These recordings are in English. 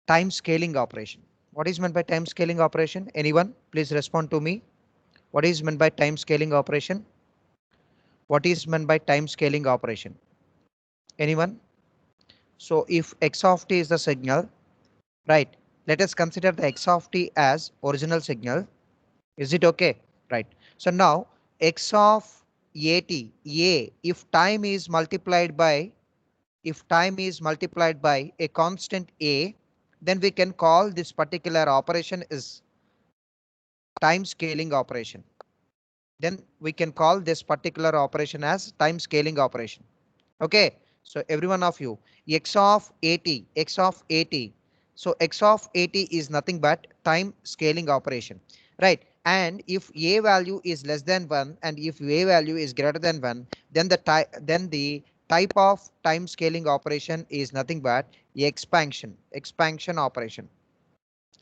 time scaling operation. What is meant by time scaling operation? Anyone? Please respond to me. What is meant by time scaling operation? What is meant by time scaling operation? Anyone? So if x of t is the signal, right? Let us consider the x of t as original signal. Is it okay? Right. So now x of at, a, if time is multiplied by a constant a, then we can call this particular operation is time scaling operation. Then we can call this particular operation as time scaling operation. Okay. So every one of you, x of at, x of at. So x of at is nothing but time scaling operation, right? And if a value is less than 1 and if a value is greater than 1, then the type of time scaling operation is nothing but expansion operation.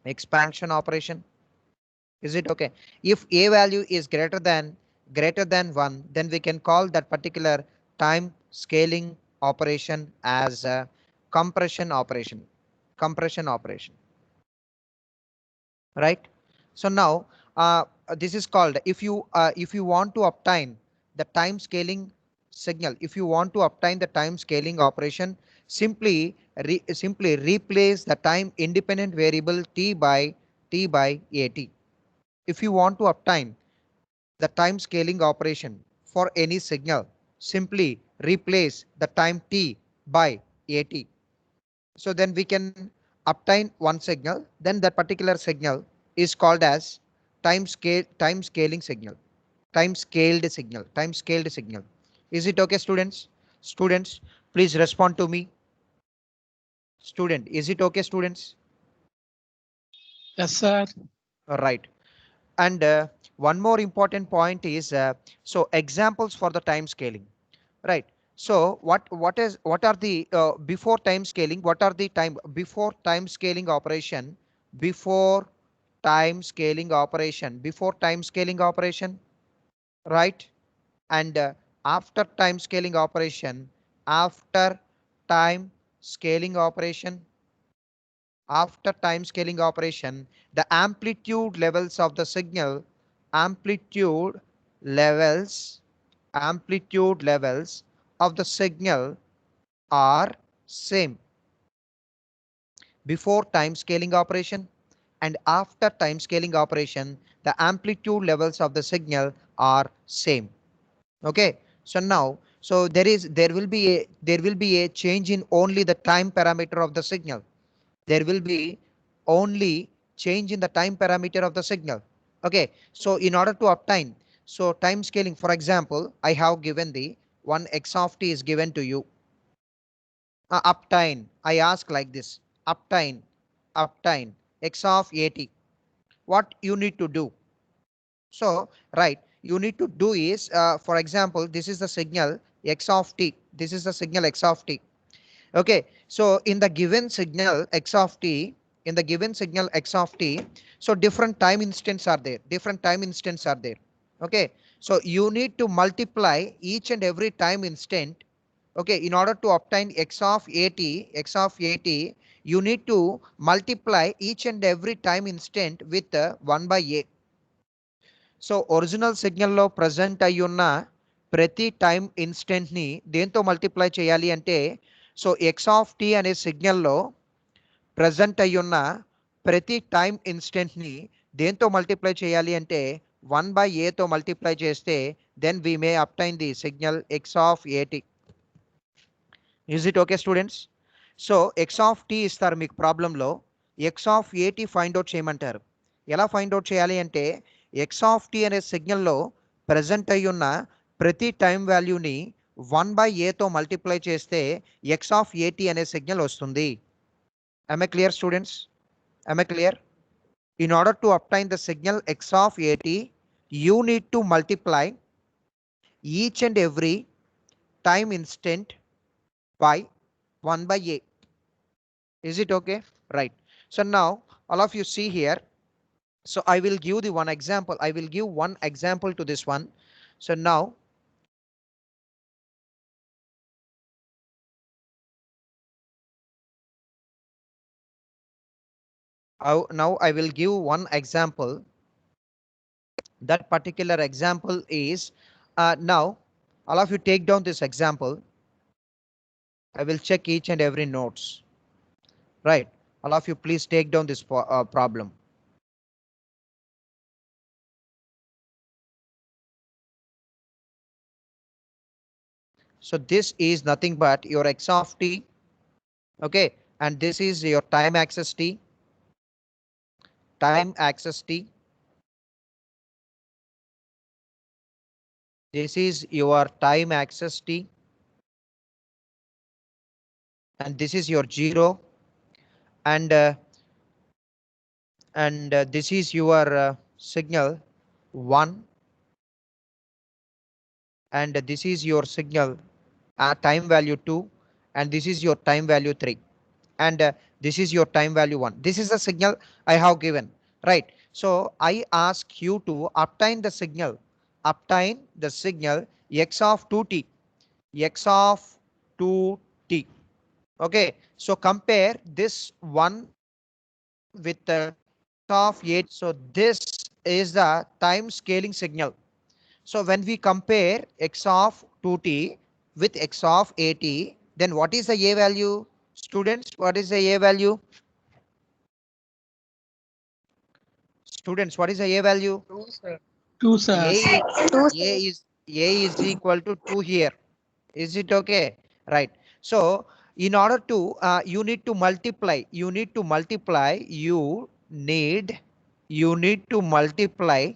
Expansion operation. Is it okay? If a value is greater than 1, then we can call that particular time scaling operation as a compression operation. Compression operation. Right? So now this is called, if you want to obtain the time scaling signal, if you want to obtain the time scaling operation, simply replace the time independent variable t by at. If you want to obtain the time scaling operation for any signal, simply replace the time t by at. So then we can obtain one signal, then that particular signal is called as time scaling signal, time scaled signal. Is it okay, students? Students, please respond to me. Student, is it okay, students? Yes, sir. Right. And one more important point is so examples for the time scaling. Right. So what are the before time scaling? What are the time before time scaling operation? Before time scaling operation. Before time scaling operation. Right. And after time scaling operation. After time scaling operation. After time scaling operation, the amplitude levels, amplitude levels of the signal are same before time scaling operation, and after time scaling operation the amplitude levels of the signal are same. Okay. So now, so there will be a change in only the time parameter of the signal. There will be only change in the time parameter of the signal. Okay. So in order to obtain, so time scaling, for example, I have given the one x of t is given to you. Uptime, I ask like this: uptime x of at. What you need to do? So right, you need to do is, for example, this is the signal x of t. This is the signal x of t. Okay. So in the given signal x of t, in the given signal x of t, so different time instants are there. Different time instants are there. Okay. So you need to multiply each and every time instant. Okay, in order to obtain x of at, you need to multiply each and every time instant with 1 by a. So original సిగ్నల్లో present అయ్యున్న ప్రతి time ఇన్స్టెంట్ని దేంతో multiply చేయాలి అంటే, so x of tea అనే సిగ్నల్లో present అయ్యున్న ప్రతి time ఇన్స్టెంట్ని దేంతో మల్టిప్లై చేయాలి అంటే 1/aతో మల్టిప్లై చేస్తే then we may obtain the signal x of a t. Is it okay students? So x of t ఇస్తారు మీకు ప్రాబ్లంలో, x of a t find out చేయమంటారు. ఎలా ఫైండ్ అవుట్ చేయాలి అంటే, ఎక్స్ ఆఫ్ టీ అనే సిగ్నల్లో ప్రజెంట్ అయి ఉన్న ప్రతి టైం వాల్యూని 1/aతో మల్టిప్లై చేస్తే ఎక్స్ ఆఫ్ ఏటీ అనే సిగ్నల్ వస్తుంది. Am I clear, students? Am I clear? In order to obtain the signal x of at, you need to multiply each and every time instant by 1/a. Is it okay? Right. So now all of you see here. So I will give the one example. I will give one example to this one. So now Now I will give one example. That particular example is now all of you take down this example. I will check each and every notes. Right. All of you please take down this problem. So this is nothing but your x of t. Okay. And this is your time axis t. Time axis t. This is your time axis t. And this is your 0. And this is your signal 1. And this is your signal time value 2. And this is your time value 3. And this is your time value 1. This is the signal I have given, right? So I ask you to obtain the signal x of 2t, x of 2t. Okay, so compare this one with the of 8. So this is the time scaling signal. So when we compare x of 2t with x of 80, then what is the a value? Students, what is the a value? Students, what is the a value? 2, sir. 2, sir. A, Two, a is a is equal to 2 here. Is it okay? Right. So in order to you need to multiply. You need to multiply. You need to multiply.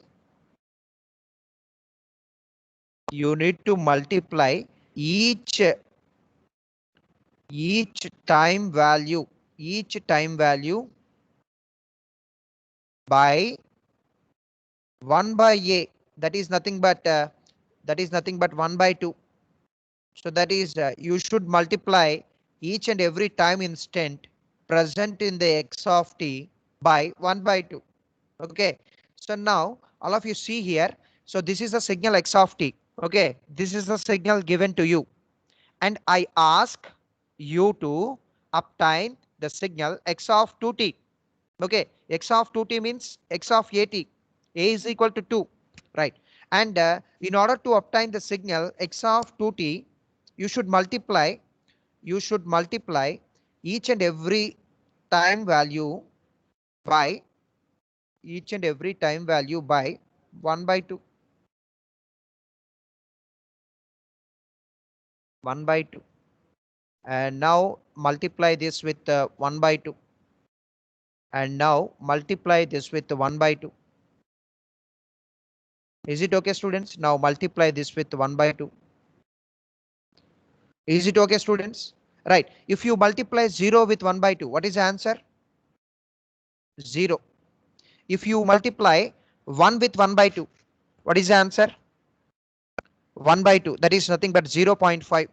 You need to multiply each time value. Each time value by 1 by a. That is nothing but 1 by 2. So that is you should multiply each and every time instant present in the x of t by 1 by 2. Okay. So now all of you see here. So this is the signal x of t. Okay. This is the signal given to you. And I ask you to obtain the signal x of 2t. Okay. X of 2t means x of 80. A is equal to 2. Right. And in order to obtain the signal x of 2t, you should multiply each and every time value by 1 by 2. 1 by 2. And now multiply this with 1 by 2. And now multiply this with 1 by 2. Is it okay, students? Now multiply this with 1 by 2. Is it okay, students? Right. If you multiply 0 with 1 by 2, what is the answer? 0. If you multiply 1 with 1 by 2, what is the answer? 1 by 2. That is nothing but 0.5.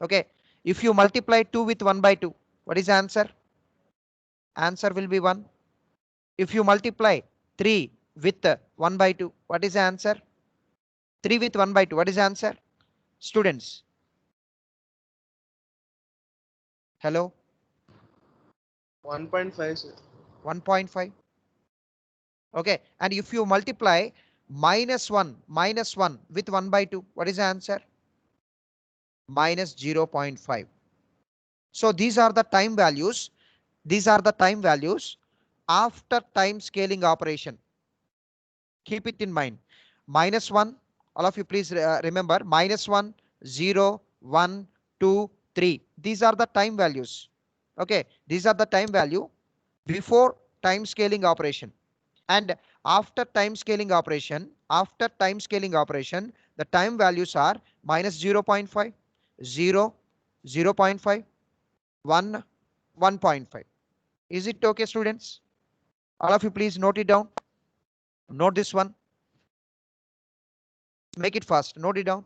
Okay. If you multiply 2 with 1 by 2, what is the answer? Answer will be 1. If you multiply 3 with 1 by 2, what is the answer? 3 with 1 by 2, what is the answer? Students. Hello? 1.5, sir. 1.5. Okay. And if you multiply minus 1 with 1 by 2, what is the answer? Minus 0.5. So these are the time values. These are the time values after time scaling operation. Keep it in mind. Minus 1, all of you please remember, minus 1, 0, 1, 2, 3. These are the time values. Okay, these are the time value before time scaling operation. And after time scaling operation, the time values are minus 0.5, 0, 0.5, 1, 1.5. Is it okay, students? All of you please note it down. Note this one. Make it fast. Note it down.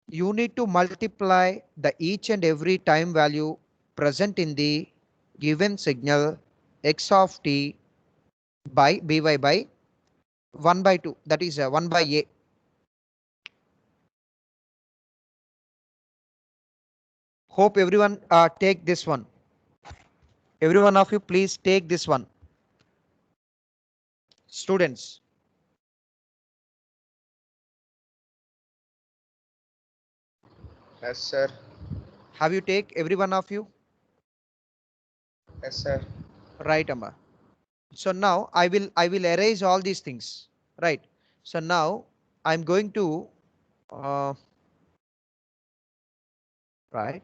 You need to multiply the each and every time value present in the given signal x of t by by 1 by 2. That is 1 by a. Hope everyone take this one. Every one of you, please take this one. Students. Yes, sir. Have you take every one of you? Yes, sir. Right, Amma. So now I will erase all these things. Right. So now I'm going to right.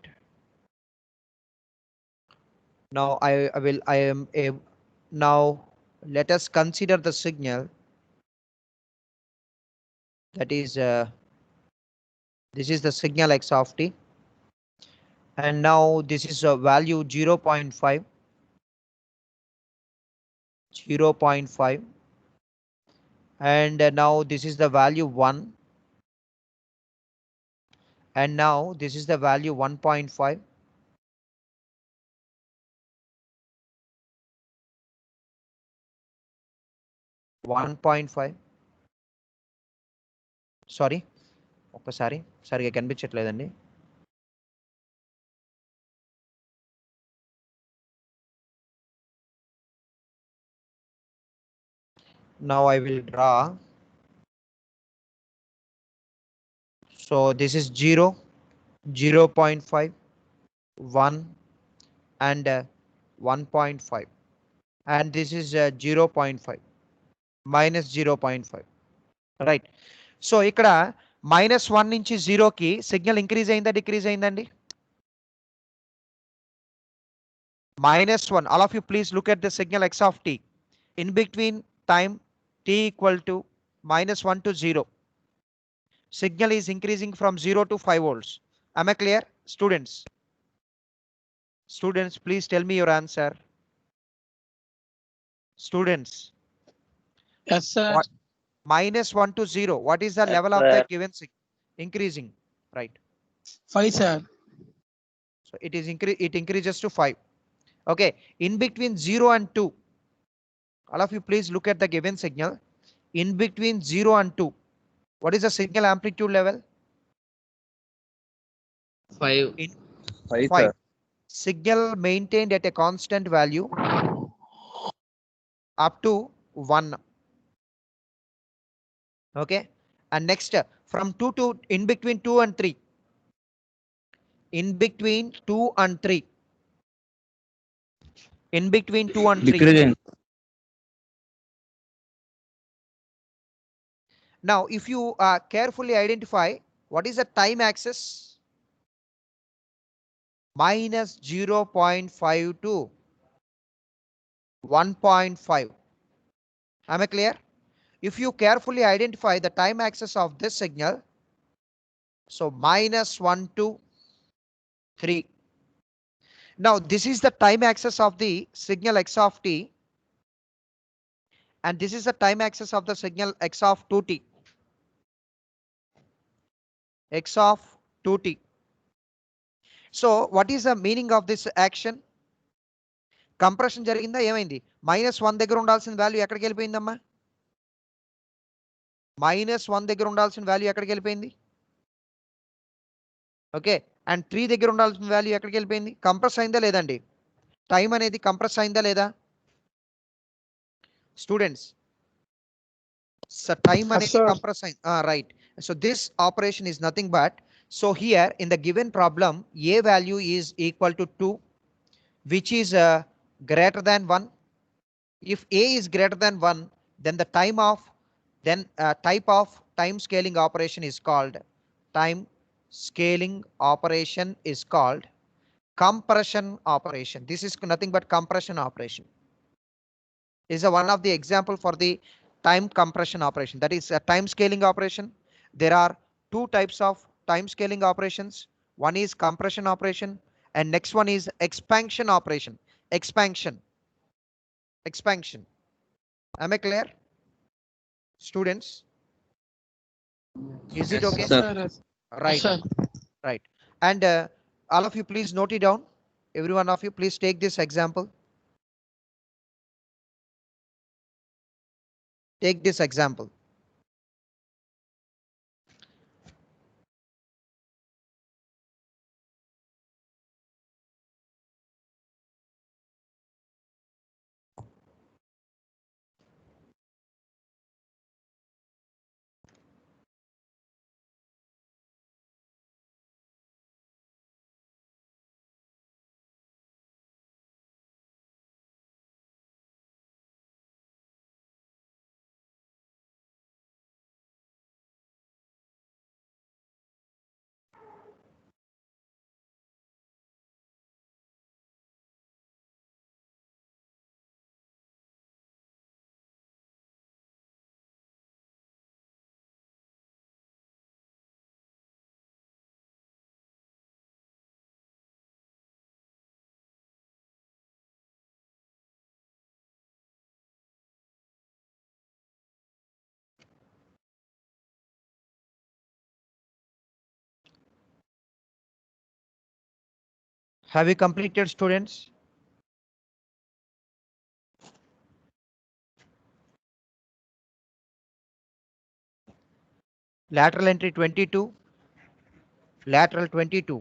Now I am a now let us consider the signal that is this is the signal x of t, and now this is a value 0.5, 0.5, and now this is the value 1, and now this is the value 1.5, sorry ఒక్కసారి సరిగా కనిపించట్లేదండి. Now I will draw. So this is 0, 0.5, 1, and 1.5, and this is 0.5 minus 0.5. Right. So ఇక్కడ -1 నుంచి 0కి signal increase అయిందా decrease అయిందండి? -1. All of you please look at the signal x of t. In between time t equal to -1 to 0. Signal is increasing from 0 to 5 volts. Am I clear, students? Students, please tell me your answer. Students. Yes, sir. What? -1 to 0. What is the level of the given signal? Increasing, right? 5, sir. So it increases to 5. Okay. In between 0 and 2. All of you please look at the given signal. In between 0 and 2. What is the signal amplitude level? 5. In 5, 5. sir. Signal maintained at a constant value up to 1. Okay. And next from 2 to in between 2 and 3. In between 2 and 3. In between 2 and 3. Decreasing. Now if you carefully identify what is the time axis, -0.5 to 1.5. Am I clear? If you carefully identify the time axis of this signal, so -1 to 3. Now this is the time axis of the signal x of t, and this is the time axis of the signal x of 2t. X of 2t. So what is the meaning of this action? Compression జరిగిందా ఏమైంది? -1 దగ్గర ఉండాల్సిన value ఎక్కడికి వెళ్ళిపోయిందమ్మా? -1 దగ్గర ఉండాల్సిన value ఎక్కడికి వెళ్ళిపోయింది? Okay. And 3 దగ్గర ఉండాల్సిన వాల్యూ ఎక్కడికి వెళ్ళిపోయింది? కంప్రెస్ అయిందా లేదండి? టైం అనేది కంప్రెస్ అయిందా లేదా? స్టూడెంట్స్, టైం Yes, అనేది sir. కంప్రెస్ అయింది. Right. So this operation is nothing but, so here in the given problem a value is equal to 2, which is greater than 1. If a is greater than 1, then the type of time scaling operation is called compression operation. This is nothing but compression operation. Is one of the example for the time compression operation, that is a time scaling operation. There are two types of time scaling operations. One is compression operation, and next one is expansion operation. Expansion. Am I clear, students? Is it Yes, okay? Yes, sir. Yes. Right, sir. right. And all of you please note it down. Every one of you please take this example. Take this example. Have you completed, students? Lateral entry 22. Lateral 22.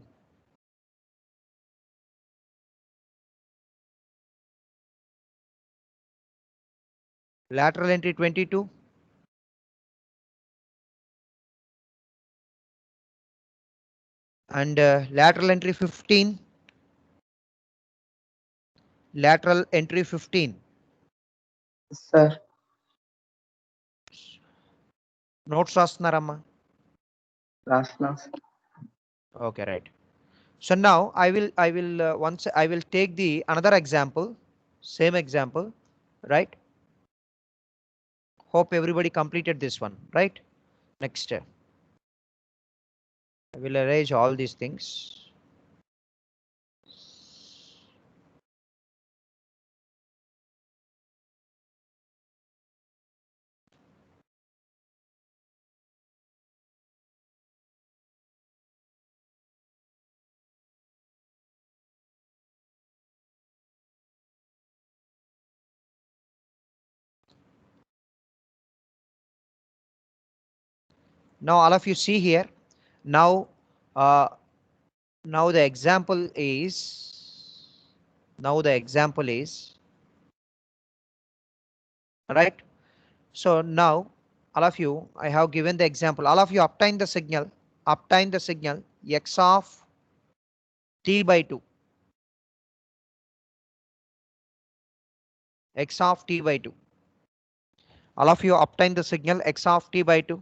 Lateral entry 22. And lateral entry 15. Lateral entry 15. Yes, sir. Notes రాస్తున్నారమ్మా? Last class. Okay, right. So now I will take the another example, same example, right? Hope everybody completed this one, right? Next, I will arrange all these things. Now all of you see here. Now, uh, now the example is. Now the example is. Right. So now all of you, I have given the example. All of you obtain the signal. Obtain the signal x of t by 2. X of t by 2. All of you obtain the signal x of t by 2.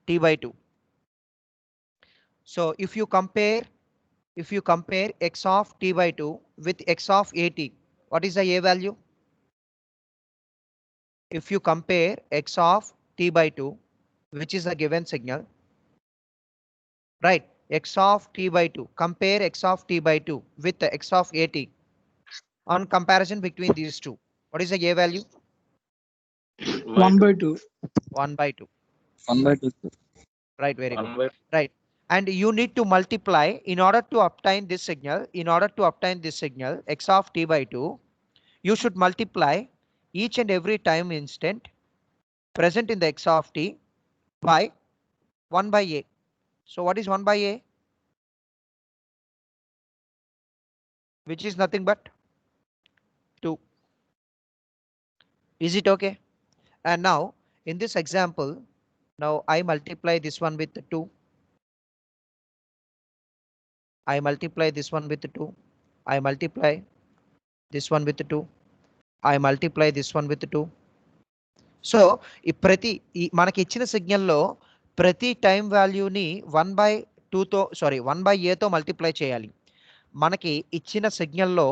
T by 2. So if you compare x of t by 2 with x of at, what is the a value? If you compare x of t by 2, which is the given signal, right? X of t by 2, compare x of t by 2 with the x of at on comparison between these two. What is the a value? 1/2. 1 by 2. 1/2. Right, very good. Right. And you need to multiply in order to obtain this signal. In order to obtain this signal, x of t by 2, you should multiply each and every time instant present in the x of t by 1 by a. So what is 1 by a? Which is nothing but 2. Is it okay? And now in this example, now I multiply this one with 2. I multiply this one with 2. I multiply this one with 2. I multiply this one with 2. So ఈ మనకి ఇచ్చిన సిగ్నల్లో ప్రతి time వాల్యూని 1/2తో sorry 1/aతో multiply చేయాలి. మనకి ఇచ్చిన సిగ్నల్లో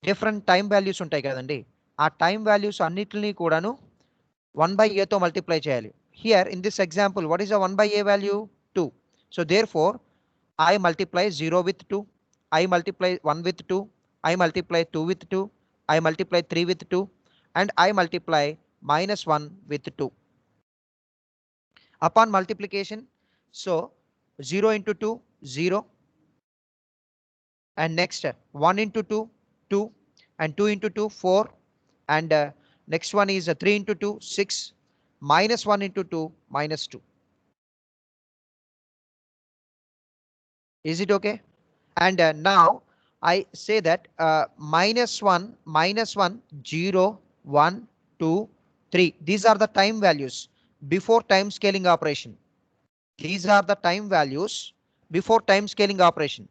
different time values ఉంటాయి కదండి. ఆ టైం వాల్యూస్ అన్నిటిని కూడాను 1/aతో మల్టిప్లై చేయాలి. Here in this example what is the 1/a value? 2. So therefore I multiply 0 with 2. I multiply 1 with 2. I multiply 2 with 2. I multiply 3 with 2. And I multiply -1 with 2. Upon multiplication, so 0 into 2, 0. And next 1 into 2, 2. And 2 into 2, 4. And next one is 3 into 2, 6. -1 into 2, -2. Is it okay? And now I say that -1, 0, 1, 2, 3. These are the time values before time scaling operation. These are the time values before time scaling operation.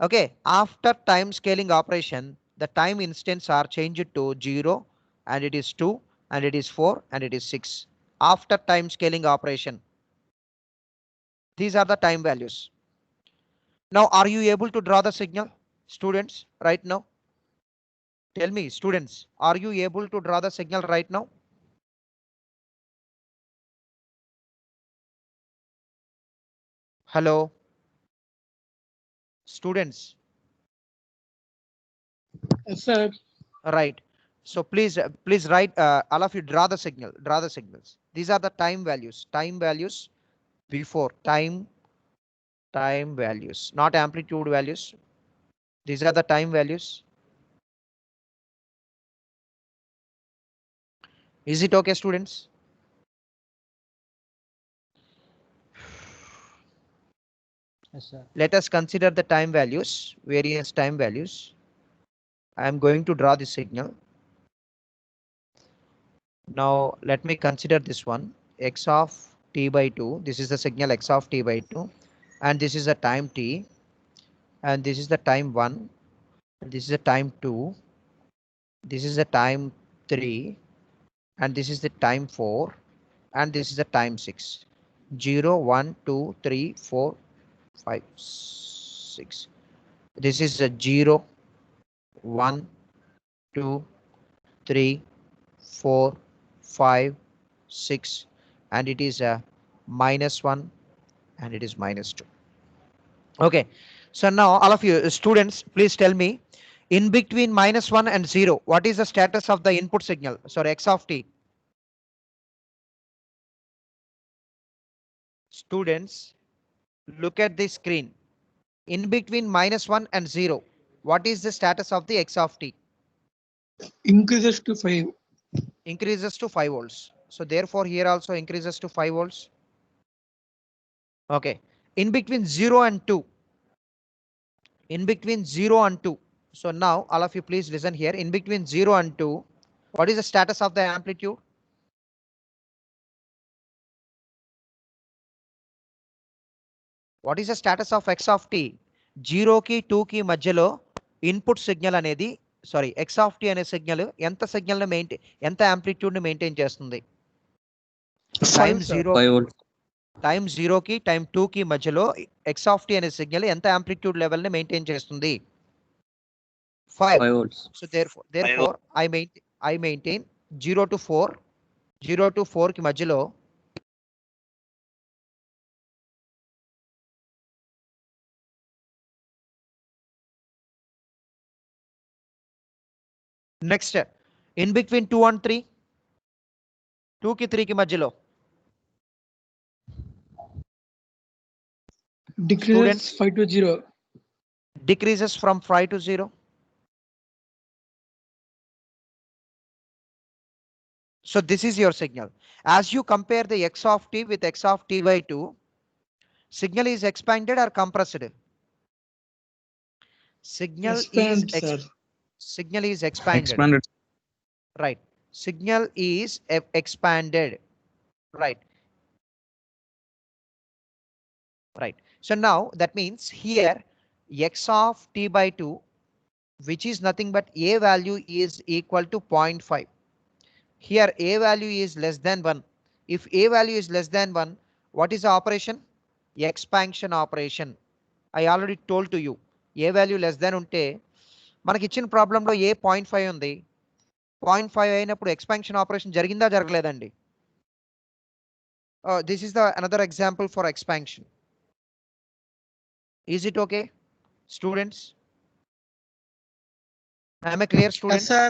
Okay. After time scaling operation, the time instants are changed to 0 and it is 2 and it is 4 and it is 6. After time scaling operation. These are the time values. Now, are you able to draw the signal, students, right now? Tell me, students, are you able to draw the signal right now? Hello? Students, Yes, sir. right. So please write, all of you draw the signals. These are the time values before time time values, not amplitude values. These are the time values. Is it okay, students? Yes, sir. Let us consider the time values, various time values. I am going to draw this signal. Now let me consider this one, x of t by 2. This is the signal x of t by 2, and this is the time t, and this is the time 1, this is the time 2, this is the time 3, and this is the time 4, and this is the time 6. 0, 1, 2, 3, 4, 5, 6. This is a 0, 1, 2, 3, 4, 5, 6, and it is a -1, and it is -2. Okay, so now all of you students, please tell me, in between -1 and 0, what is the status of the input signal? Sorry, x of t. Students, look at the screen. In between -1 and 0, what is the status of the x of t? Increases to 5. Increases to 5 volts. So therefore here also increases to 5 volts. Okay, in between 0 and 2, in between 0 and 2. So now all of you please listen here. In between 0 and 2, what is the status of the amplitude? What is the status of x of t? 0 కి 2 కి మధ్యలో input signal అనేది, sorry, x of t అనే signal ఎంత signal ని maintain, ఎంత amplitude ని maintain చేస్తుంది? Time 5, sir. 0, 5 volts. టైం 0 కి టైం 2 కి మధ్యలో x of t అనే సిగ్నల్ ఎంత యాంప్లిట్యూడ్ లెవెల్ ని మెయింటైన్ చేస్తుంది? 5. 5 volts. So therefore I maintain 0 to 4, 0 to 4 కి మధ్యలో నెక్స్ట్ ఇన్ బిట్వీన్ 2 and 3, 2 కి 3 కి మధ్యలో Decreases 5 to 0. decreases from 5 to 0. So this is your signal. As you compare the x of t with x of t by 2, signal is expanded or compressed? Signal Expand, is sir. signal is expanded. Expanded. Right. Signal is expanded. Right. Right. So now that means here x of t by 2, which is nothing but a value is equal to 0.5. Here a value is less than 1. If a value is less than 1, what is the operation? Expansion operation. I already told to you. A value less than ఉంటే మనకి ఇచ్చిన ప్రాబ్లంలో ఏ 0.5 ఉంది. 0.5 అయినప్పుడు expansion operation జరిగిందా జరగలేదండి? This is the another example for expansion. Is it okay, students? Am I clear, students? Yes, sir.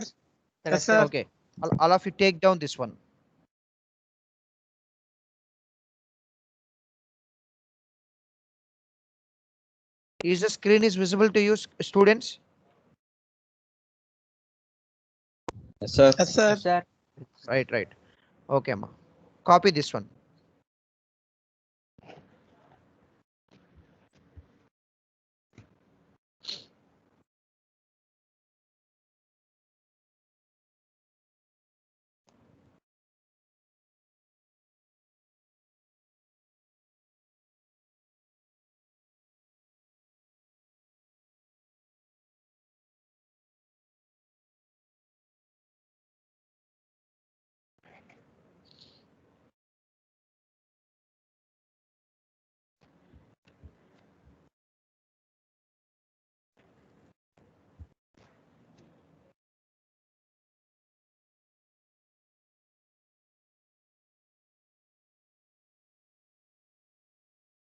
Yes, sir. Okay. All of you take down this one. Is the screen is visible to you, students? Yes, sir. Yes, sir. Right. Okay, ma. Copy this one.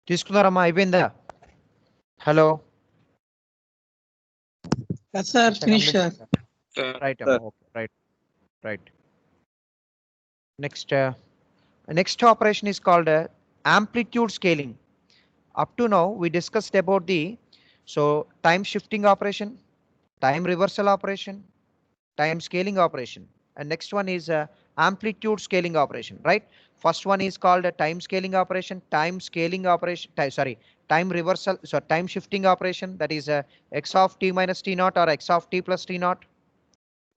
తీసుకున్నారమ్మా, అయిపోయిందా? Hello. Yes, sir. Finish, sir. Right, Sir. okay, right. Next operation is called amplitude scaling. Up to now, we discussed about the time shifting operation, time reversal operation, time scaling operation, and next one is amplitude scaling operation, right? First one is called a time scaling operation, time scaling operation, time reversal, so time shifting operation, that is x of t minus t naught or x of t plus t naught.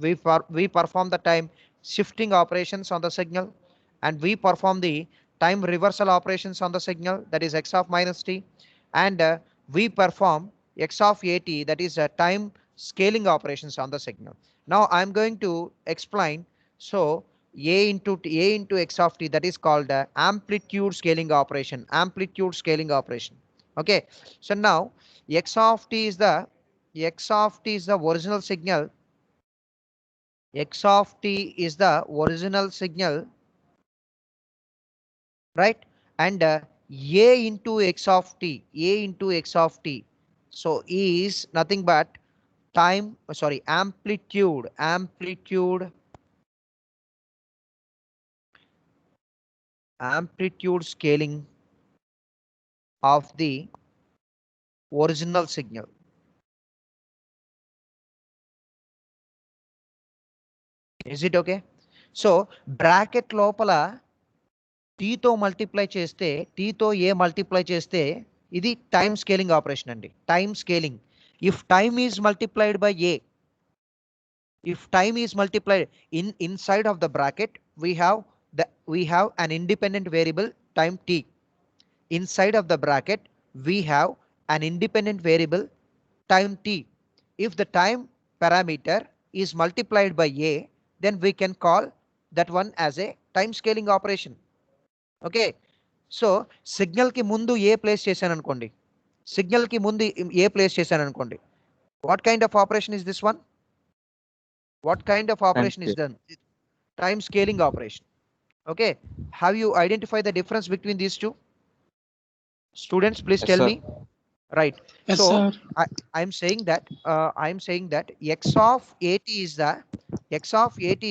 We perform the time shifting operations on the signal, and we perform the time reversal operations on the signal, that is x of minus t, and we perform x of at, that is time scaling operations on the signal. Now I'm going to explain. So a into x of t, that is called amplitude scaling operation, amplitude scaling operation. Okay, so now x of t is the original signal. X of t is the original signal, right? And a into x of t, a into x of t, so is nothing but amplitude scaling of the original signal. Is it okay? So bracket లోపల t తో multiply చేస్తే, t తో a multiply చేస్తే ఇది time scaling operation అండి. Time scaling. If time is multiplied by a, if time is multiplied inside of the bracket, we have an independent variable time t. Inside of the bracket we have an independent variable time t. If the time parameter is multiplied by a, then we can call that one as a time scaling operation. Okay, so signal ki mundu a place chesanu anukondi, signal ki mundu a place chesanu anukondi, what kind of operation is this one? What kind of operation is done? Time scaling operation. Okay, have you identified the difference between these two? Students, please Yes, tell sir. me. Right. Yes, So sir. I'm saying that x of at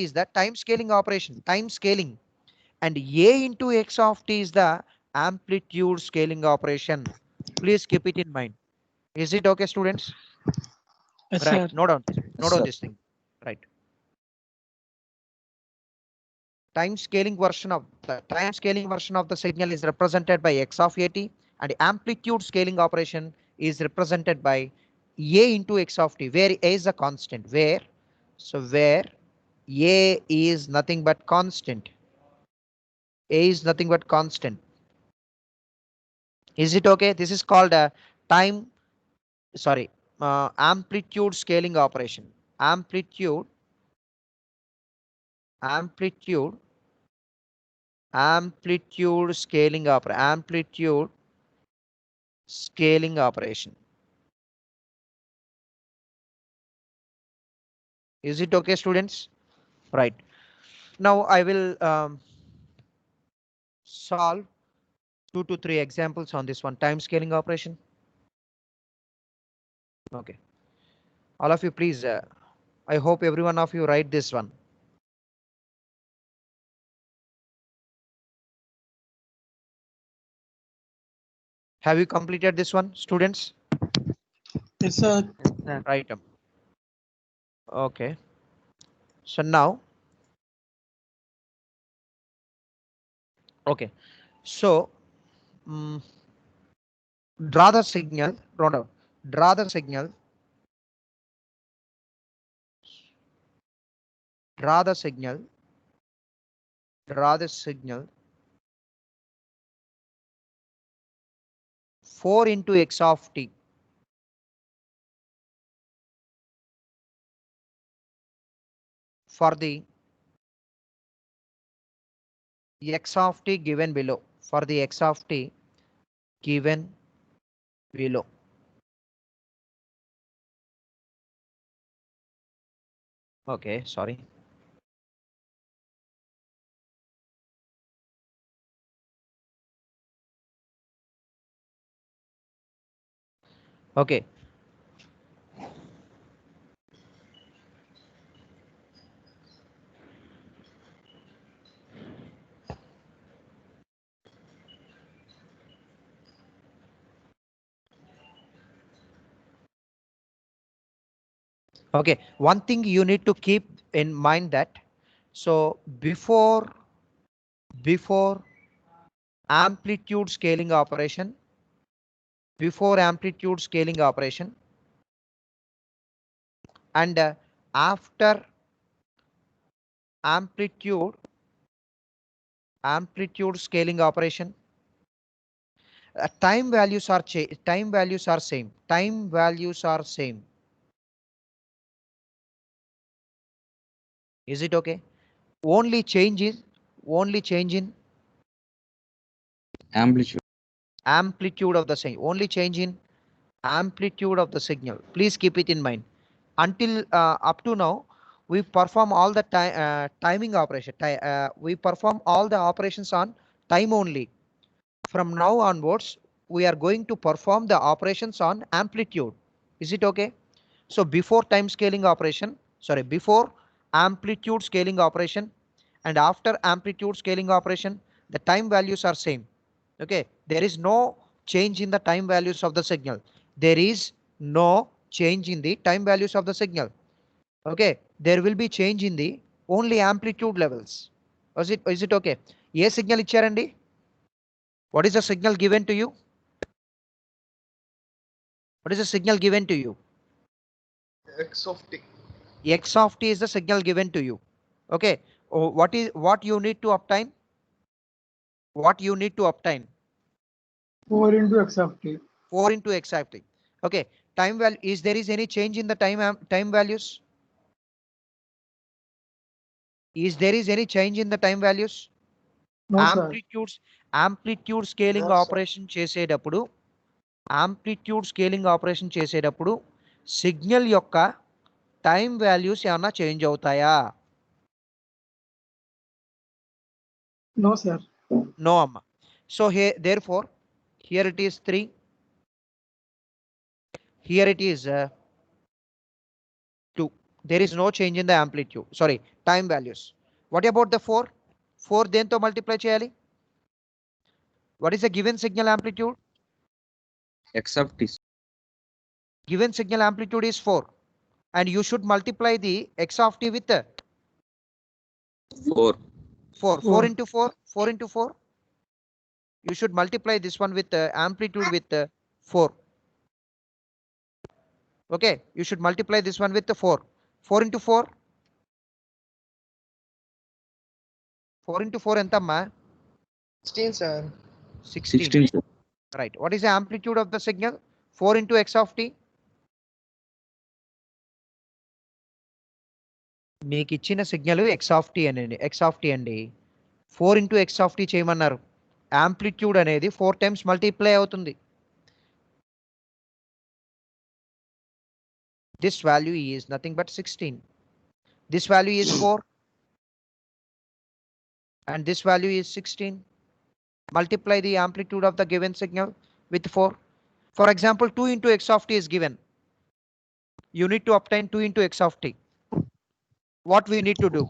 is the time scaling operation, time scaling, and a into x of t is the amplitude scaling operation. Please keep it in mind. Is it okay, students? Yes, Right. sir. Note down Yes, sir. this thing. Right. Time scaling version of the signal is represented by x of at, and amplitude scaling operation is represented by a into x of t, where a is a constant, where a is nothing but constant. A is nothing but constant. Is it okay? This is called a time sorry amplitude scaling operation. Amplitude amplitude scaling operation. Amplitude scaling operation. Is it okay, students? Right. Now I will solve 2 to 3 examples on this one, time scaling operation. Okay. All of you, please, I hope every one of you write this one. Have you completed this one, students? Yes, sir. Right. Okay. So now, okay. So, draw the signal, draw the signal, draw the signal, draw the signal 4 into x of t. For the x of t given below, for the x of t given below. Okay, sorry. Okay. Okay, one thing you need to keep in mind that, so before amplitude scaling operation, and after amplitude scaling operation, time values are same. Is it okay? Only change in Amplitude. amplitude of the same. Only change in amplitude of the signal. Please keep it in mind. Until up to now, we perform all the timing operation. We perform all the operations on time only. From now onwards, we are going to perform the operations on amplitude. Is it okay? So before before amplitude scaling operation and after amplitude scaling operation, the time values are same. Okay, there is no change in the time values of the signal. There is no change in the time values of the signal. Okay, there will be change in the only amplitude levels. Is it okay? A signal ఇచ్చారండి? What is the signal given to you? What is the signal given to you? X of t. X of t is the signal given to you. Okay. Oh, what you need to obtain? What you need to obtain? 4 into x of t. 4 into x of t. Okay. Time value, is there is any change in the time values? Is there is any change in the time values? No, sir. amplitude scaling No, sir. operation చేసేటప్పుడు signal యొక్క time values ఏమన్నా change అవుతాయా? No, sir. No, amma. So here, therefore, here it is 3. Here it is 2. There is no change in the amplitude. Sorry, time values. What about the 4? 4 దేంతో multiply చేయాలి? What is the given signal amplitude? X of t. Given signal amplitude is 4. And you should multiply the x of t with 4. 4. 4 Four. into 4. 4 into 4. You should multiply this one with amplitude with 4. Okay, you should multiply this one with the 4. 4 into 4. 4 into 4 ఎంతమ్మా? 16, sir. 16. 16, sir. Right. What is the amplitude of the signal? 4 into x of t. మీకు ఇచ్చిన signal x of t అండి. 4 into x of t చేయమన్నారు. Amplitude అనేది 4 times multiply అవుతుంది. This value is nothing but 16. This value is 4. And this value is 16. Multiply the amplitude of the given signal with 4. For example, 2 into x of t is given. You need to obtain 2 into x of t. What we need to do?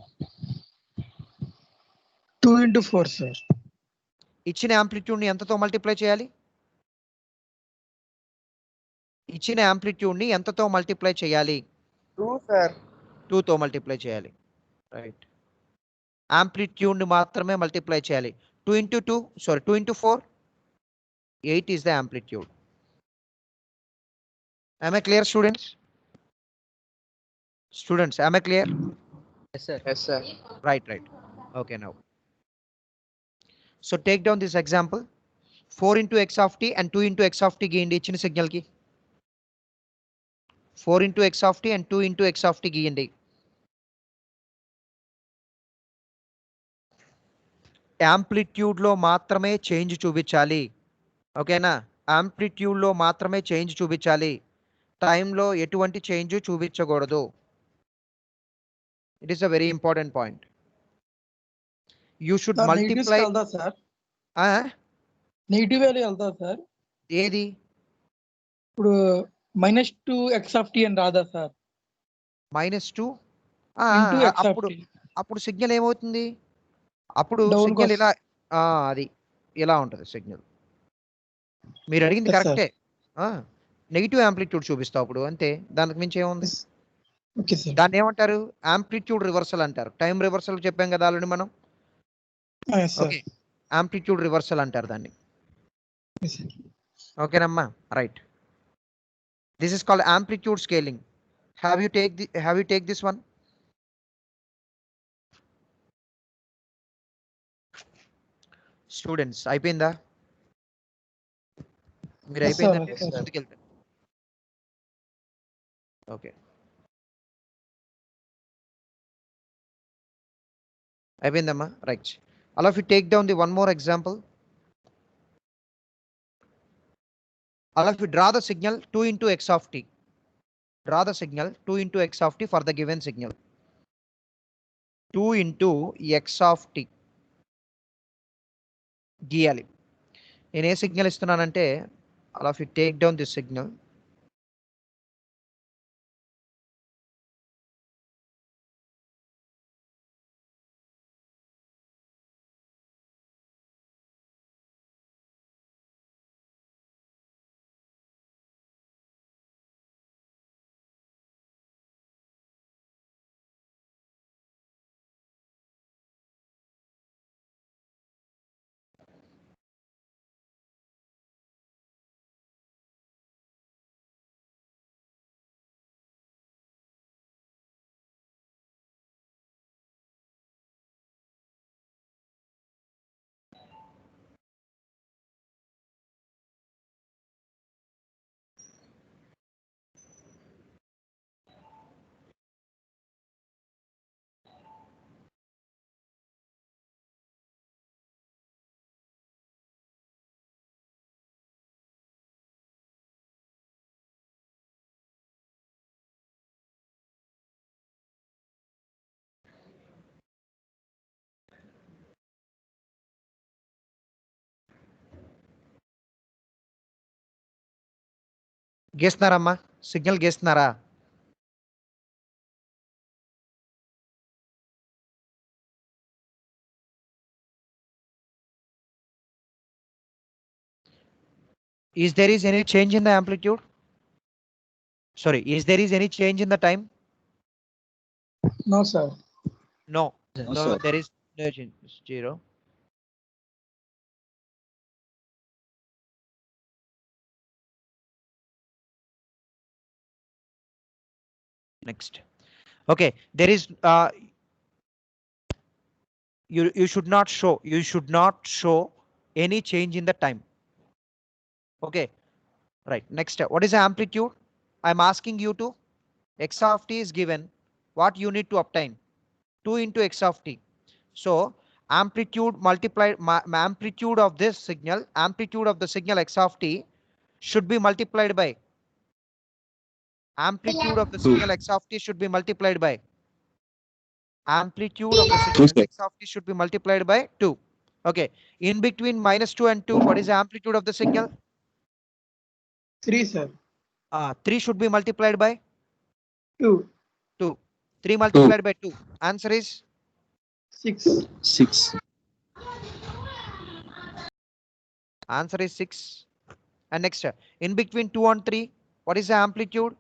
2 into 4, sir. ఇచ్చిన amplitude ని ఎంతతో multiply చేయాలి? ఇచ్చిన amplitude ని ఎంతతో multiply చేయాలి? 2, sir. 2 తో multiply చేయాలి. Right. Amplitude ని మాత్రమే మల్టిప్లై చేయాలి. 2 into 4. 8 is the amplitude. Am I clear, students? Students, am I clear? Yes, sir. Yes, sir. Right. Okay, now. So take down this example. 4 into x of t and 2 into x of t గీయండి ఇచ్చిన signal కి. 4 into x of t and 2 into x of t గీయండి. Amplitude లో మాత్రమే change చూపించాలి. ఓకేనా? Amplitude లో మాత్రమే చేంజ్ చూపించాలి. టైంలో ఎటువంటి చేంజ్ చూపించకూడదు. It is a very important point. You should Sir, multiply. వెళ్తా సార్. Ah, నెగిటివ్ వాల్యూ వెళ్తా సార్. ఏది? ఇప్పుడు -2 x of t అని రాదా సార్? -2 Into x of అప్పుడు t. అప్పుడు సిగ్నల్ ఏమవుతుంది? అప్పుడు Down సిగ్నల్ goes. ఇలా అది ఇలా ఉంటుంది సిగ్నల్. మీరు అడిగింది Yes, sir. కరెక్టే. నెగిటివ్ యాంప్లిట్యూడ్ చూపిస్తావు అప్పుడు అంతే, దానికి మించి ఏముంది? Okay, sir. దాన్ని ఏమంటారు? యాంప్లిట్యూడ్ రివర్సల్ అంటారు. టైం రివర్సల్ చెప్పాం కదా ఆల్రెడీ మనం. Yes, sir. Okay, amplitude reversal అంటారు దాన్ని. Yes, sir. ఓకేనమ్మా, right. This is called amplitude scaling. Have you take this one? Students అయిపోయిందా? మీరు Yes, sir. అయిపోయిందంటే Yes, sir. ముందుకెళ్తారు. ఓకే, అయిపోయిందమ్మా, right. All of you take down the one more example. All of you draw the signal 2 into x of t. Draw the signal 2 into x of t for the given signal. 2 into x of t గీయాలి. నేను ఏ signal ఇస్తున్నానంటే all of you take down this signal. గీస్తున్నారమ్మా, signal గీస్తున్నారా? Is there is any change in the amplitude? Sorry, is there is any change in the time? No, sir. No, No, no, sir. there is no change. 0. Next. Okay, there is you should not show any change in the time. Okay, right. Next, what is the amplitude? I'm asking you to, x of t is given. What you need to obtain? 2 into x of t. So amplitude multiplied amplitude of this signal, amplitude of the signal x of t should be multiplied by amplitude of the signal x of t should be multiplied by amplitude of the signal sir. x of t should be multiplied by 2. Okay, in between -2 and 2, what is the amplitude of the signal? 3, sir. 3 should be multiplied by 2, 2. 3 multiplied by 2. Answer is 6. 6. answer is 6. And next, in between 2 and 3, what is the amplitude?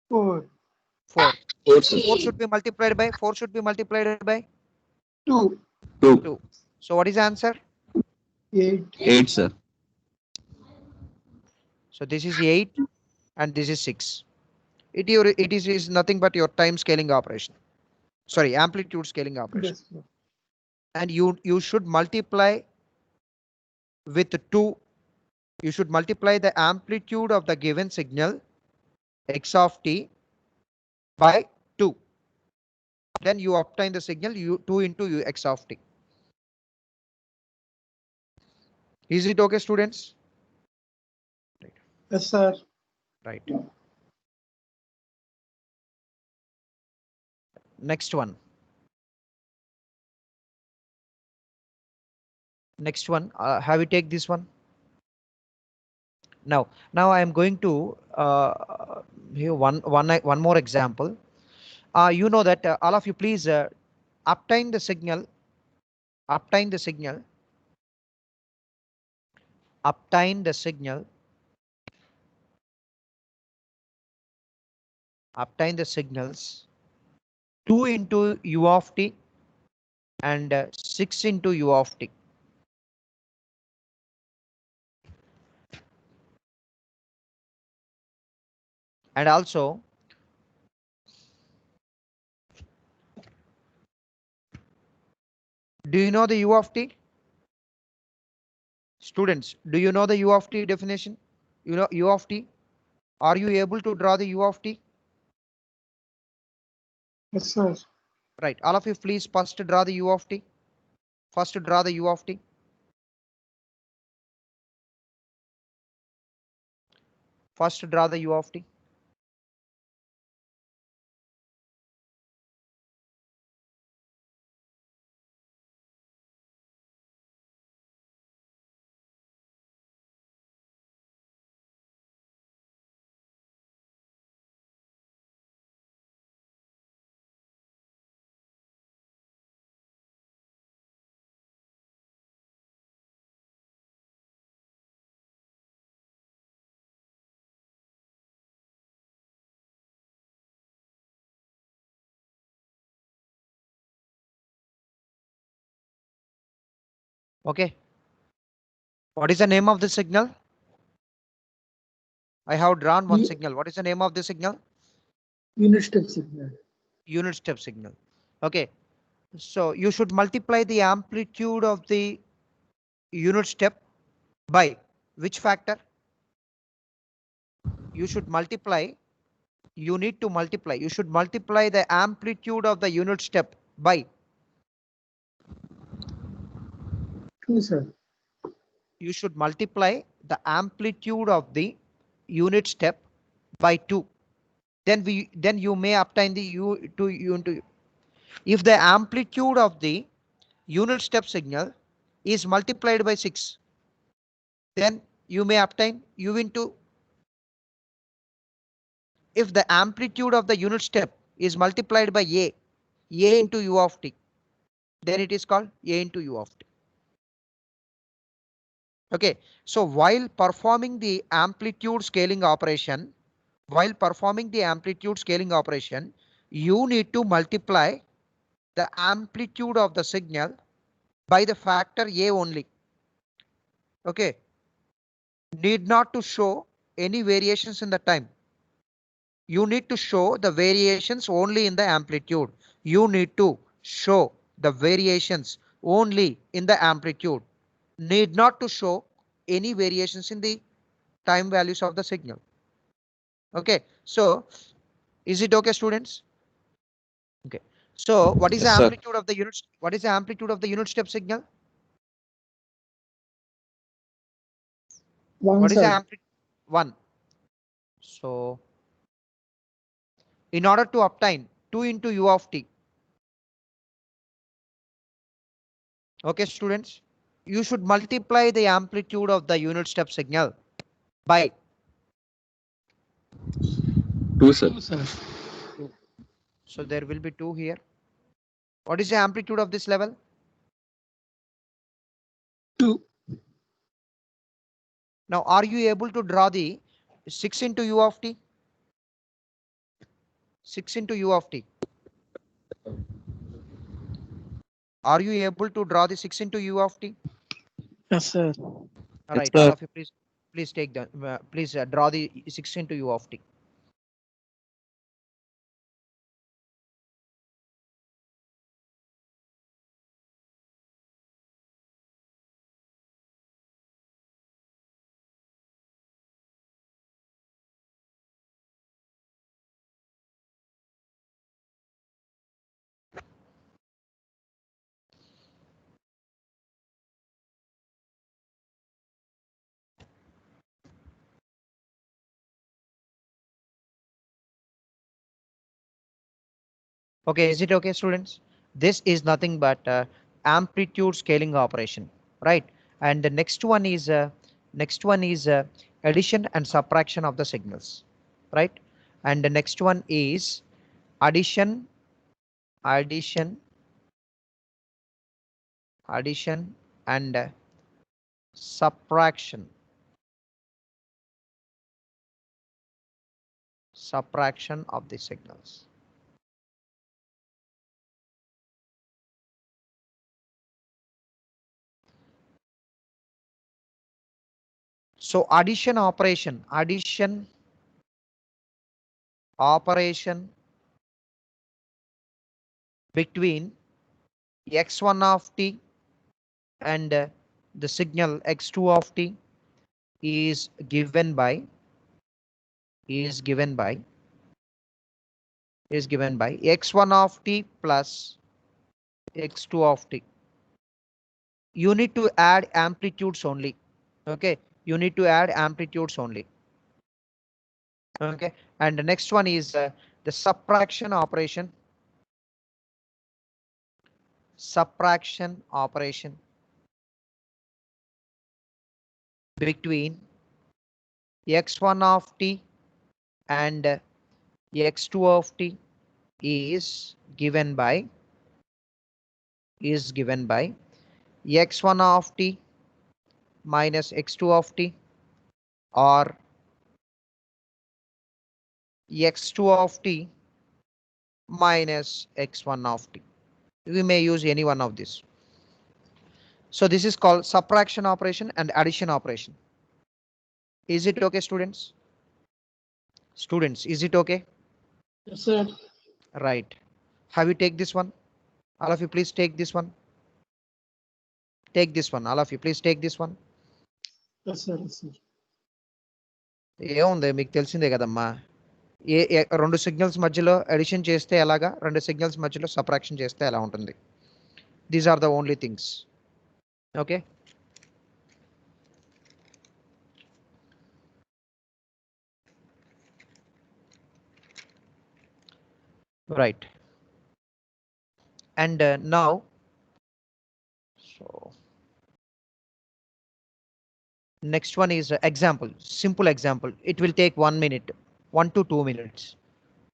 4, 4. 4, sir. 4 should be multiplied by 4 should be multiplied by 2, 2. So what is the answer? 8. 8, sir. So this is 8 and this is 6. It is nothing but your time scaling operation. Sorry, amplitude scaling operation. Yes, sir. And you should multiply with 2. You should multiply the amplitude of the given signal x of t by 2. Then you obtain the signal 2 into x of t. Is it okay, students? Yes, sir. Right. Next one. Next one. Have you take this one? Now I am going to here one more example. You know that all of you please obtain the signal. Obtain the signal. Obtain the signal obtain the signals 2 into u of t and 6 into u of t. And also do you know the u of t? Students, do you know the u of t definition? You know u of t? Are you able to draw the u of t? Yes, sir. Right. All of you please first draw the u of t. First draw the u of t. First draw the u of t. Okay. What is the name of the signal? I have drawn one U- signal. What is the name of the signal? Unit step signal. Unit step signal. Okay. So you should multiply the amplitude of the unit step by which factor? You should multiply. You need to multiply. You should multiply the amplitude of the unit step by. 2, sir. You should multiply the amplitude of the unit step by 2. Then you may obtain the u to u into. If the amplitude of the unit step signal is multiplied by 6, then you may obtain u into. If the amplitude of the unit step is multiplied by a into u of t, then it is called a into u of t. Okay, so while performing the amplitude scaling operation, you need to multiply the amplitude of the signal by the factor a only. Okay, need not to show any variations in the time. You need to show the variations only in the amplitude. You need to show the variations only in the amplitude. Need not to show any variations in the time values of the signal. Okay, so is it okay, students? Okay, so what is the Yes, sir. amplitude of the units? What is the amplitude of the unit step signal? 1, What is the sir. amplitude? 1. So in order to obtain 2 into u of t, okay, students, you should multiply the amplitude of the unit step signal by 2, sir. 2, sir. 2. So there will be 2 here. What is the amplitude of this level? 2. Now, are you able to draw the 6 into u of t? 6 into u of t. Are you able to draw the 6 into u of t? Yes, sir. All Yes, right, all sir. of you, please take the please draw the 6 into u of t. Okay, is it okay, students? This is nothing but amplitude scaling operation, right? And the next one is addition and subtraction of the signals, right? And the next one is addition, addition, addition, and subtraction, subtraction of the signals. So addition operation between x1 of t and the signal x2 of t is given by x1 of t plus x2 of t. You need to add amplitudes only. Okay, you need to add amplitudes only. Okay, and the next one is the subtraction operation between x1 of t and x2 of t is given by x1 of t minus x2 of t or x2 of t minus x1 of t. We may use any one of these. So this is called subtraction operation and addition operation. Is it okay, students? Students, is it okay? Yes, sir. Right. Have you take this one? All of you please take this one. Take this one. All of you please take this one. Yes, sir. Yes, sir. ఏముంది మీకు తెలిసిందే కదమ్మా. రెండు signals మధ్యలో addition చేస్తే ఎలాగా, రెండు signals మధ్యలో సబ్ట్రాక్షన్ చేస్తే ఎలా ఉంటుంది. These are the only things. Okay, right. And now, so next one is example, simple example. It will take 1 minute, 1 to 2 minutes.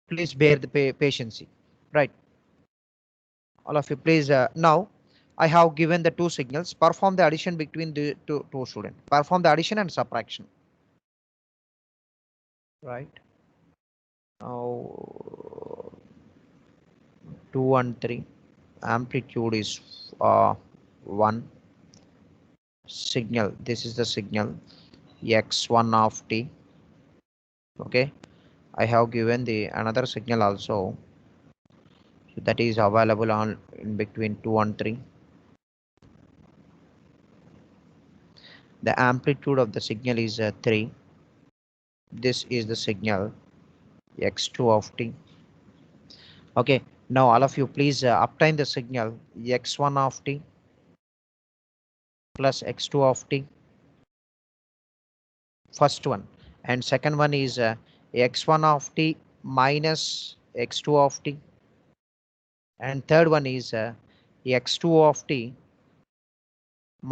Please bear the patience. Right. All of you please. Now I have given the two signals. Perform the addition between the two students. Perform the addition and subtraction. Right. Now 2 and 3. Amplitude is 1. Signal. This is the signal x1 of t. Okay. I have given the another signal also. So that is available on in between 2 and 3. The amplitude of the signal is 3. This is the signal x2 of t. Okay, now all of you please obtain the signal x1 of t plus x2 of t. First one, and second one is x1 of t minus x2 of t, and third one is x2 of t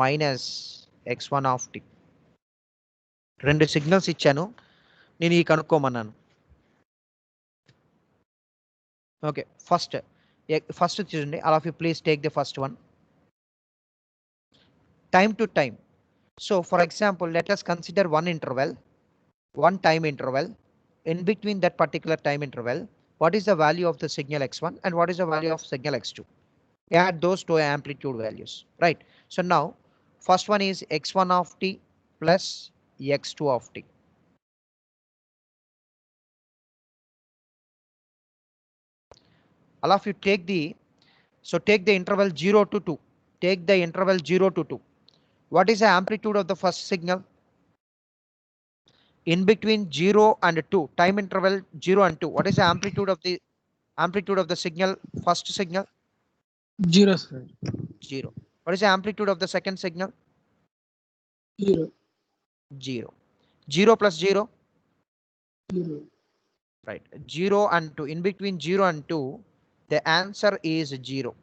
minus x1 of t. రెండు signals ఇచ్చాను, నేను ఈ కనుక్కోమన్నాను. Okay, first చూడండి. All of you please take the first one. Time to time. So for example, let us consider one time interval. In between that particular time interval, what is the value of the signal x1 and what is the value of signal x2? Add those two amplitude values, right? So now first one is x1 of t plus x2 of t. All of you take the interval 0 to 2. Take the interval 0 to 2. What is the amplitude of the first signal? In between 0 and 2, time interval 0 and 2, what is the amplitude of the signal, first signal? 0, sir. 0. What is the amplitude of the second signal? 0. 0. 0 plus 0? 0. Right. 0 and 2. In between 0 and 2, the answer is 0.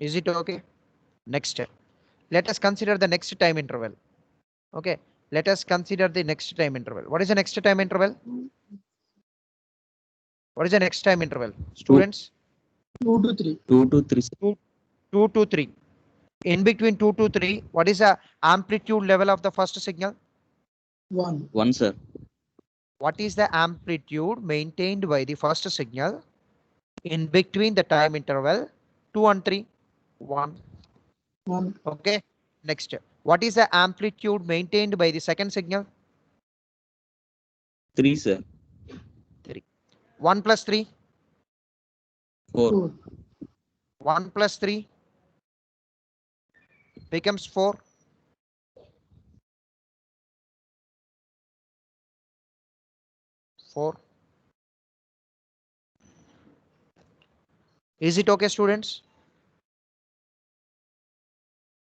Is it okay? Next, let us consider the next time interval. Okay, let us consider the next time interval. What is the next time interval? What is the next time interval, students? 2 to 3. 2 to 3. 2 to 3. In between 2 to 3, what is the amplitude level of the first signal? 1. 1, sir. What is the amplitude maintained by the first signal in between the time interval 2 and 3? 1. 1. Okay. Next, what is the amplitude maintained by the second signal? 3, sir. 3. 1 plus 3? 4. 4. 1 plus 3 becomes 4. Is it okay, students?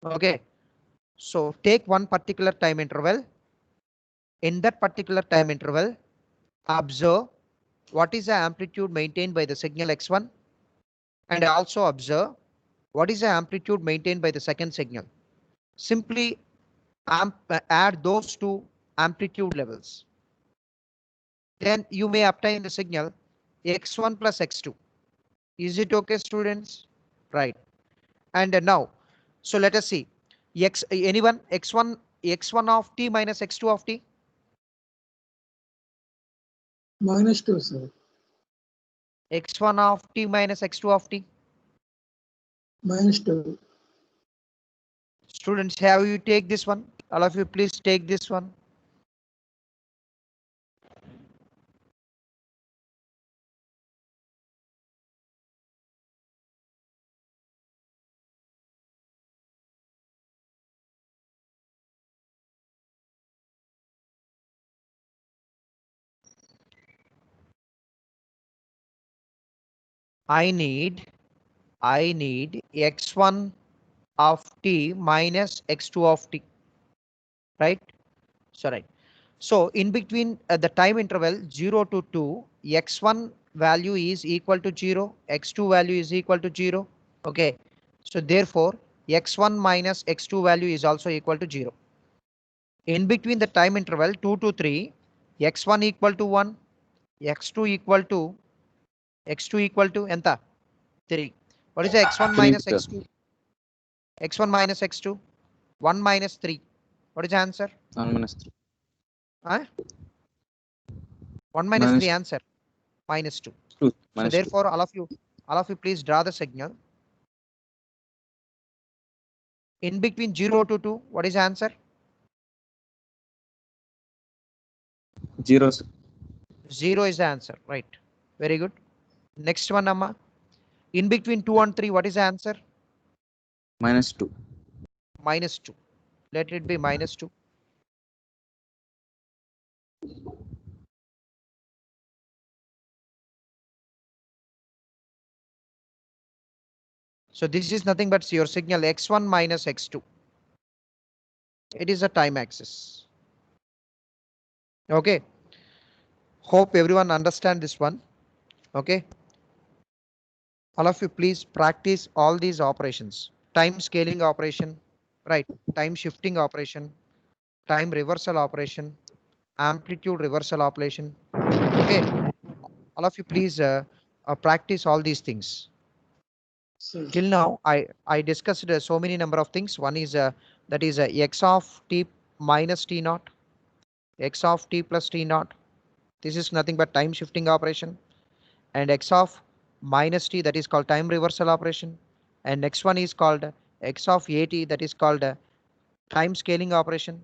Okay. So take one particular time interval. In that particular time interval, observe what is the amplitude maintained by the signal x1, and also observe what is the amplitude maintained by the second signal. Simply add those two amplitude levels. Then you may obtain the signal x1 plus x2. Is it okay, students? Right. And now, so let us see. Anyone x1 of t minus x2 of t? -2, sir. X1 of t minus x2 of t. -2. Students, have you take this one? All of you, please take this one. I need x1 of t minus x2 of t, right? So right. So in between the time interval 0 to 2, x1 value is equal to 0, x2 value is equal to 0. Okay. So therefore, x1 minus x2 value is also equal to 0. In between the time interval 2 to 3, x1 equal to 1, x2 equal to enta 3. What is the x1 3, minus sir. x2? x1 minus x2, 1 minus 3. What is the answer? 1 minus 3. Huh? 1 minus 3 answer, minus 2. 2. So Minus 2. therefore, all of you please draw the signal. In between 0 to 2, what is the answer? 0, sir. 0 is the answer, right? Very good. Next one, Amma. In between 2 and 3, what is the answer? Minus 2. Minus 2. Let it be minus 2. So this is nothing but your signal x1 minus x2. It is a time axis. Okay. Hope everyone understand this one. Okay. All of you please practice all these operations. Time scaling operation, right? Time shifting operation, time reversal operation, amplitude reversal operation. Okay. All of you please practice all these things. Sir. Till now, I discussed so many number of things. One is that is x of t minus t naught, x of t plus t naught. This is nothing but time shifting operation. And x of minus t, that is called time reversal operation. And next one is called x of at, that is called time scaling operation.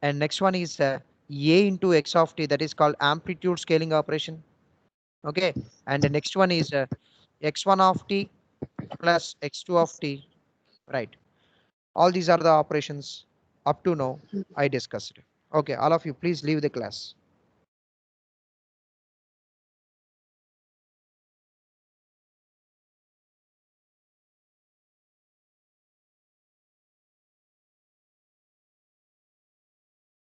And next one is a into x of t, that is called amplitude scaling operation. Okay. And the next one is x1 of t plus x2 of t, right? All these are the operations up to now I discussed. Okay, all of you please leave the class.